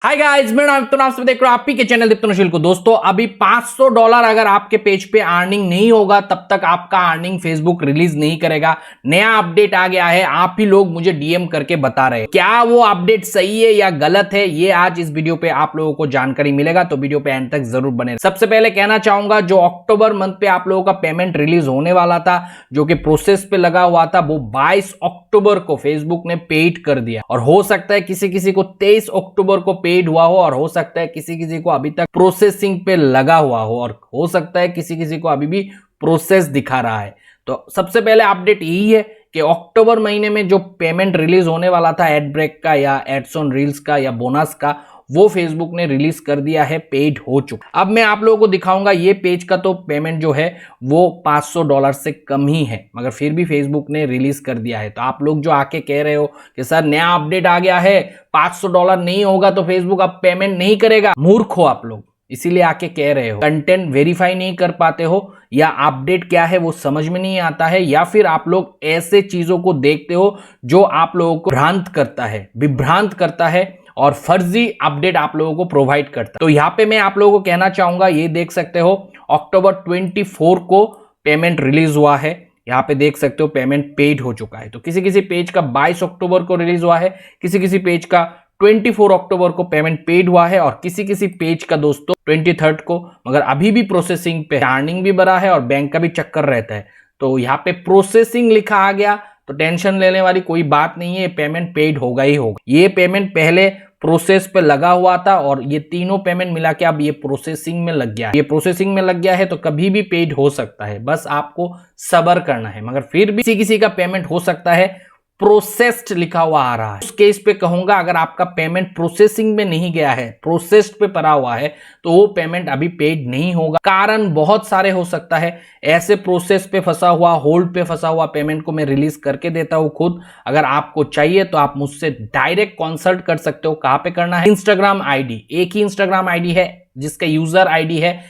Hi guys, मैं दिप्तन, आप सब देख रहे हो आप ही के चैनल दिप्तनशील को। दोस्तों, अभी $500 अगर आपके पेज पे अर्निंग नहीं होगा तब तक आपका अर्निंग फेसबुक रिलीज नहीं करेगा। नया अपडेट आ गया है, आप ही लोग मुझे डीएम करके बता रहे हैं। क्या वो अपडेट सही है या गलत है, ये आज इस वीडियो पे आप लोगों को जानकारी मिलेगा, तो वीडियो पे एंड तक जरूर बने। सबसे पहले कहना चाहूंगा, जो अक्टूबर मंथ पे आप लोगों का पेमेंट रिलीज होने वाला था, जो कि प्रोसेस पे लगा हुआ था, वो 22 अक्टूबर को फेसबुक ने पेड कर दिया। और हो सकता है किसी किसी को 23 अक्टूबर को पेड हुआ हो, और हो सकता है किसी किसी को अभी तक प्रोसेसिंग पे लगा हुआ हो, और हो सकता है किसी किसी को अभी भी प्रोसेस दिखा रहा है। तो सबसे पहले अपडेट यही है कि अक्टूबर महीने में जो पेमेंट रिलीज होने वाला था एड ब्रेक का या एड्स ऑन रील्स का या बोनस का, वो फेसबुक ने रिलीज कर दिया है, पेड हो चुका। अब मैं आप लोगों को दिखाऊंगा, ये पेज का तो पेमेंट जो है वो $500 से कम ही है, मगर फिर भी फेसबुक ने रिलीज कर दिया है। तो आप लोग जो आके कह रहे हो कि सर नया अपडेट आ गया है, $500 नहीं होगा तो फेसबुक अब पेमेंट नहीं करेगा, मूर्ख हो आप लोग, इसीलिए आके कह रहे हो। कंटेंट वेरीफाई नहीं कर पाते हो, या अपडेट क्या है वो समझ में नहीं आता है, या फिर आप लोग ऐसे चीजों को देखते हो जो आप लोगों को भ्रांत करता है, विभ्रांत करता है और फर्जी अपडेट आप लोगों को प्रोवाइड करता है। तो यहाँ पे मैं आप लोगों को कहना चाहूंगा, ये देख सकते हो अक्टूबर 24 को पेमेंट रिलीज हुआ है। यहाँ पे देख सकते हो पेमेंट पेड हो चुका है। तो किसी किसी पेज का 22 अक्टूबर को रिलीज हुआ है, किसी किसी पेज का 24 अक्टूबर को पेमेंट पेड हुआ है, और किसी किसी पेज का दोस्तों 23 को, मगर अभी भी प्रोसेसिंग पे, अर्निंग भी बढ़ा है और बैंक का भी चक्कर रहता है। तो यहाँ पे प्रोसेसिंग लिखा आ गया तो टेंशन लेने वाली कोई बात नहीं है, पेमेंट पेड होगा ही होगा। ये पेमेंट पहले प्रोसेस पे लगा हुआ था और ये तीनों पेमेंट मिला के अब ये प्रोसेसिंग में लग गया है। ये प्रोसेसिंग में लग गया है तो कभी भी पेड हो सकता है, बस आपको सब्र करना है। मगर फिर भी किसी किसी का पेमेंट हो सकता है प्रोसेस्ड लिखा हुआ आ रहा है। उस केस पे कहूंगा, अगर आपका पेमेंट प्रोसेसिंग में नहीं गया है, प्रोसेस्ड पे पड़ा हुआ है, तो वो पेमेंट अभी पेड नहीं होगा। कारण बहुत सारे हो सकता है, ऐसे प्रोसेस पे फंसा हुआ, होल्ड पे फंसा हुआ पेमेंट को मैं रिलीज करके देता हूं खुद। अगर आपको चाहिए तो आप मुझसे डायरेक्ट कंसल्ट कर सकते हो। कहां पे करना है? इंस्टाग्राम आईडी, एक ही इंस्टाग्राम आईडी है जिसका यूजर आईडी है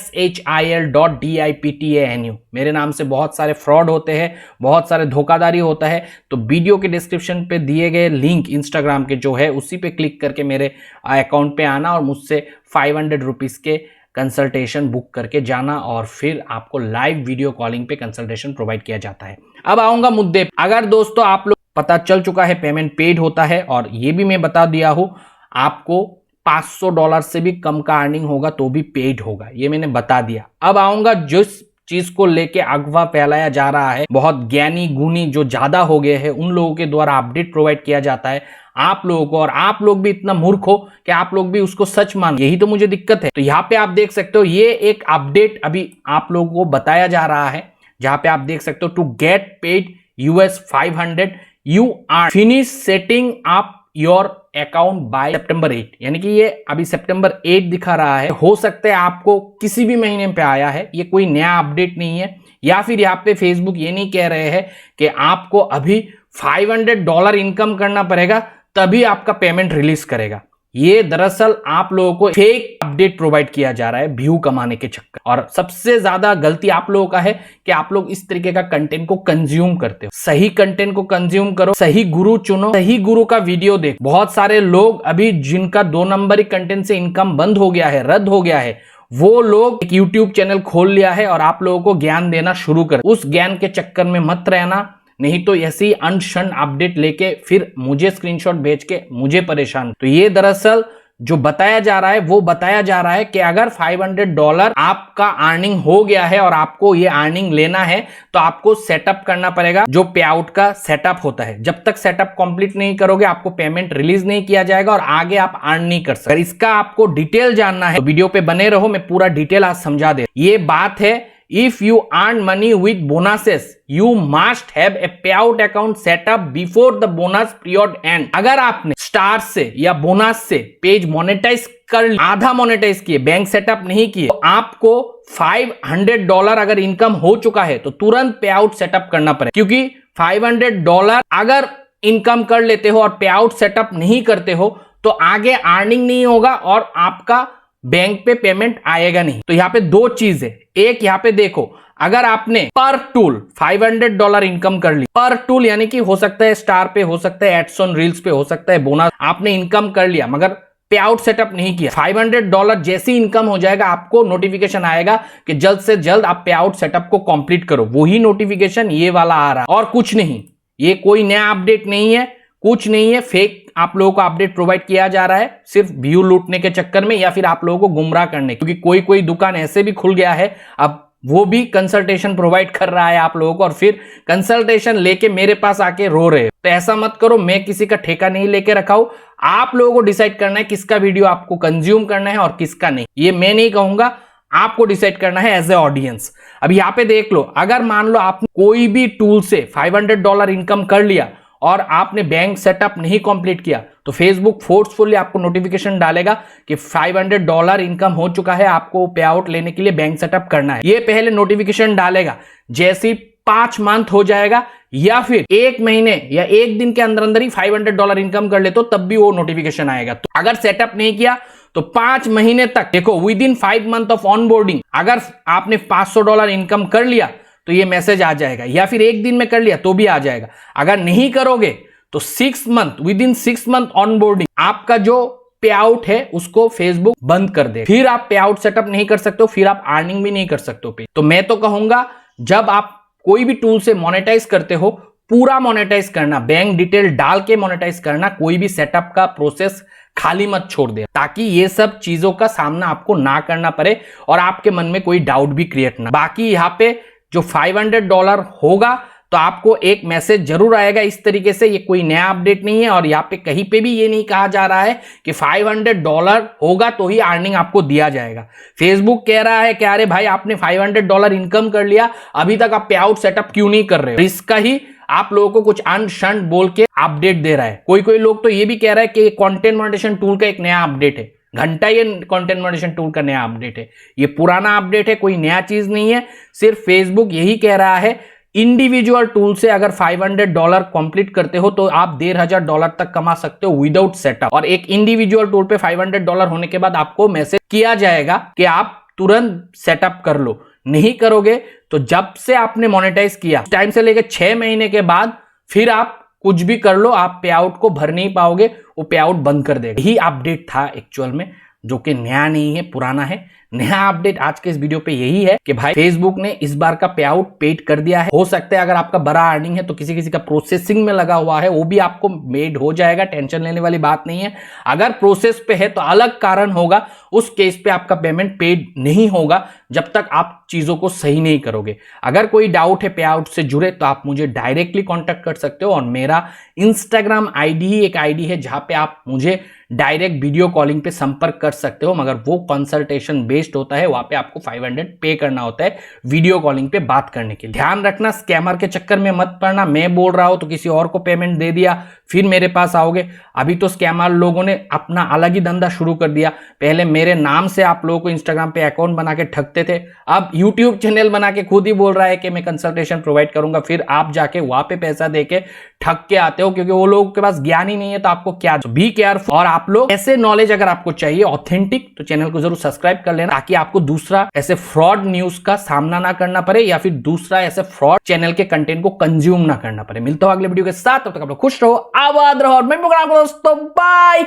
shil.diptanu। मेरे नाम से बहुत सारे फ्रॉड होते हैं, बहुत सारे धोखाधड़ी होता है। तो वीडियो के डिस्क्रिप्शन पे दिए गए लिंक इंस्टाग्राम के जो है, उसी पे क्लिक करके मेरे अकाउंट पे आना और मुझसे 500 रुपीज के कंसल्टेशन बुक करके जाना, और फिर आपको लाइव वीडियो कॉलिंग पे कंसल्टेशन प्रोवाइड किया जाता है। अब आऊंगा मुद्दे पे। अगर दोस्तों आप लोग पता चल चुका है पेमेंट पेड होता है, और ये भी मैं बता दिया हूं आपको $500 से भी कम का अर्निंग होगा तो भी पेड होगा, ये मैंने बता दिया। अब आऊंगा जिस चीज को लेके अफवाह फैलाया जा रहा है, बहुत ज्ञानी गुणी जो ज्यादा हो गए हैं उन लोगों के द्वारा अपडेट प्रोवाइड किया जाता है आप लोगों को, और आप लोग भी इतना मूर्ख हो कि आप लोग भी उसको सच मान, यही तो मुझे दिक्कत है। तो यहाँ पे आप देख सकते हो, ये एक अपडेट अभी आप लोगों को बताया जा रहा है, जहां पे आप देख सकते हो to get paid $500 you are finish setting up your account by सितंबर 8, यानी कि ये अभी सितंबर 8 दिखा रहा है। हो सकता है आपको किसी भी महीने पे आया है, ये कोई नया अपडेट नहीं है। या फिर यहाँ पे फेसबुक ये नहीं कह रहे हैं कि आपको अभी $500 इनकम करना पड़ेगा तभी आपका पेमेंट रिलीज करेगा। ये दरअसल आप लोगों को फेक अपडेट प्रोवाइड किया जा रहा है व्यू कमाने के चक्कर। और सबसे ज्यादा गलती आप लोगों का है कि आप लोग इस तरीके का कंटेंट को कंज्यूम करते हो। सही कंटेंट को कंज्यूम करो, सही गुरु चुनो, सही गुरु का वीडियो देखो। बहुत सारे लोग अभी जिनका 2 नंबरी कंटेंट से इनकम बंद हो गया है, रद्द हो गया है, वो लोग एक यूट्यूब चैनल खोल लिया है और आप लोगों को ज्ञान देना शुरू कर। उस ज्ञान के चक्कर में मत रहना, नहीं तो ऐसी अनशन अपडेट लेके फिर मुझे स्क्रीनशॉट भेज के मुझे परेशान। तो ये दरअसल जो बताया जा रहा है, वो बताया जा रहा है कि अगर $500 आपका अर्निंग हो गया है और आपको ये अर्निंग लेना है तो आपको सेटअप करना पड़ेगा, जो पे आउट का सेटअप होता है। जब तक सेटअप कंप्लीट नहीं करोगे आपको पेमेंट रिलीज नहीं किया जाएगा और आगे आप अर्न नहीं कर सकते। अगर इसका आपको डिटेल जानना है तो वीडियो पे बने रहो, मैं पूरा डिटेल आज समझा दे। ये बात है, if you earn money with bonuses you must have a payout account set up before the bonus period end। अगर आपने स्टार से या बोनस से पेज मोनेटाइज कर लिया, आधा मोनेटाइज किए, बैंक सेटअप नहीं किए, तो आपको $500 अगर इनकम हो चुका है तो तुरंत पे आउट सेटअप करना पड़ेगा। क्योंकि $500 अगर इनकम कर लेते हो और पे आउट सेटअप नहीं करते हो तो आगे अर्निंग नहीं होगा और आपका बैंक पे पेमेंट आएगा नहीं। तो यहाँ पे 2 चीज है। एक यहाँ पे देखो, अगर आपने पर टूल $500 इनकम कर ली, पर टूल यानी कि हो सकता है स्टार पे, हो सकता है एड्स ऑन रील्स पे, हो सकता है बोनस, आपने इनकम कर लिया, मगर पे आउट सेटअप नहीं किया, $500 जैसी इनकम हो जाएगा आपको नोटिफिकेशन आएगा कि जल्द से जल्द आप पे आउट सेटअप को कंप्लीट करो। वही नोटिफिकेशन ये वाला आ रहा है और कुछ नहीं। ये कोई नया अपडेट नहीं है, कुछ नहीं है, फेक आप लोगों को अपडेट प्रोवाइड किया जा रहा है सिर्फ व्यू लूटने के चक्कर में या फिर आप लोगों को गुमराह करने, क्योंकि कोई कोई दुकान ऐसे भी खुल गया है अब वो भी कंसल्टेशन प्रोवाइड कर रहा है आप लोगों को और फिर कंसल्टेशन लेके मेरे पास आके रो रहे हो। तो ऐसा मत करो, मैं किसी का ठेका नहीं लेके रखा हूं। आप लोगों को डिसाइड करना है किसका वीडियो आपको कंज्यूम करना है और किसका नहीं। ये मैं नहीं कहूंगा, आपको डिसाइड करना है एज ए ऑडियंस। अब यहां पे देख लो, अगर मान लो आपने कोई भी टूल से $500 इनकम कर लिया और आपने बैंक सेटअप नहीं कंप्लीट किया तो फेसबुक फोर्सफुली आपको नोटिफिकेशन डालेगा कि $500 इनकम हो चुका है, आपको पे आउट लेने के लिए बैंक सेटअप करना है। ये पहले नोटिफिकेशन डालेगा। जैसे 5 मंथ हो जाएगा या फिर 1 महीने या 1 दिन के अंदर अंदर ही $500 इनकम कर ले तो तब भी वो नोटिफिकेशन आएगा। तो अगर सेटअप नहीं किया तो 5 महीने तक देखो, with in 5 month of onboarding अगर आपने $500 इनकम कर लिया तो ये मैसेज आ जाएगा, या फिर 1 दिन में कर लिया तो भी आ जाएगा। अगर नहीं करोगे तो 6 month, with in 6 month onboarding आपका जो पे आउट है उसको फेसबुक बंद कर दे। फिर आप पे आउट सेटअप नहीं कर सकते हो, फिर आप अर्निंग भी नहीं कर सकते हो। तो मैं तो कहूंगा जब आप कोई भी टूल से मोनेटाइज करते हो, पूरा मोनेटाइज करना, बैंक डिटेल डाल के मोनेटाइज करना, कोई भी सेटअप का प्रोसेस खाली मत छोड़ दे, ताकि ये सब चीजों का सामना आपको ना करना पड़े और आपके मन में कोई डाउट भी क्रिएट ना। बाकी यहाँ पे जो $500 होगा तो आपको एक मैसेज जरूर आएगा इस तरीके से। ये कोई नया अपडेट नहीं है और यहाँ पे कहीं पे भी ये नहीं कहा जा रहा है कि $500 होगा तो ही अर्निंग आपको दिया जाएगा। फेसबुक कह रहा है कि अरे भाई आपने $500 इनकम कर लिया, अभी तक आप पे आउट सेटअप क्यों नहीं कर रहे हो। इसका ही आप लोगों को कुछ अनशन बोल के अपडेट दे रहा है। कोई कोई लोग तो ये भी कह रहा है कि कंटेंट मॉनिटाइजेशन टूल का एक नया अपडेट है। घंटा ये कंटेंट मॉनिटाइजेशन टूल का नया अपडेट है, ये पुराना अपडेट है, कोई नया चीज नहीं है। सिर्फ फेसबुक यही कह रहा है इंडिविजुअल टूल से अगर $500 कंप्लीट करते हो तो आप $1,500 तक कमा सकते हो विदाउट सेटअप। और एक इंडिविजुअल टूल पे $500 होने के बाद आपको मैसेज किया जाएगा कि आप तुरंत सेटअप कर लो। नहीं करोगे तो जब से आपने मोनेटाइज किया टाइम से लेकर 6 महीने के बाद फिर आप कुछ भी कर लो, आप पे आउट को भर नहीं पाओगे, वो पे आउट बंद कर देगा। यही अपडेट था एक्चुअल में, जो कि नया नहीं है, पुराना है। नया अपडेट आज के इस वीडियो पे यही है कि भाई फेसबुक ने इस बार का पे आउट पेड कर दिया है। हो सकता है अगर आपका बड़ा अर्निंग है तो किसी किसी का प्रोसेसिंग में लगा हुआ है, वो भी आपको मेड हो जाएगा, टेंशन लेने वाली बात नहीं है। अगर प्रोसेस पे है तो अलग कारण होगा, उस केस पे आपका पेमेंट पेड नहीं होगा जब तक आप चीजों को सही नहीं करोगे। अगर कोई डाउट है पे आउट से जुड़े तो आप मुझे डायरेक्टली कांटेक्ट कर सकते हो और मेरा इंस्टाग्राम आईडी ही एक आईडी है जहां पे आप मुझे डायरेक्ट वीडियो कॉलिंग पे संपर्क कर सकते हो, मगर वो कंसल्टेशन बेस्ड होता है, वहां पे आपको $500 पे करना होता है वीडियो कॉलिंग पे बात करने के लिए। ध्यान रखना, स्कैमर के चक्कर में मत पड़ना। मैं बोल रहा हूं तो किसी और को पेमेंट दे दिया फिर मेरे पास आओगे। अभी तो स्कैमर लोगों ने अपना अलग ही धंधा शुरू कर दिया। पहले मेरे नाम से आप लोगों को इंस्टाग्राम पे अकाउंट बना के ठगते थे, अब यूट्यूब चैनल बना के खुद ही बोल रहा है कि मैं कंसल्टेशन प्रोवाइड करूंगा, फिर आप जाके वहां पे पैसा देके ठग के आते हो, क्योंकि वो लोगों के पास ज्ञान ही नहीं है तो आपको क्या। Be careful. और आप लोग ऐसे नॉलेज अगर आपको चाहिए ऑथेंटिक तो चैनल को जरूर सब्सक्राइब कर लेना, ताकि आपको दूसरा ऐसे फ्रॉड न्यूज का सामना ना करना पड़े या फिर दूसरा ऐसे फ्रॉड चैनल के कंटेंट को कंज्यूम ना करना पड़े। मिलता हूं अगले वीडियो के साथ, तब तक आप लोग खुश रहो, आबाद रहो और मैं दोस्तों बाय।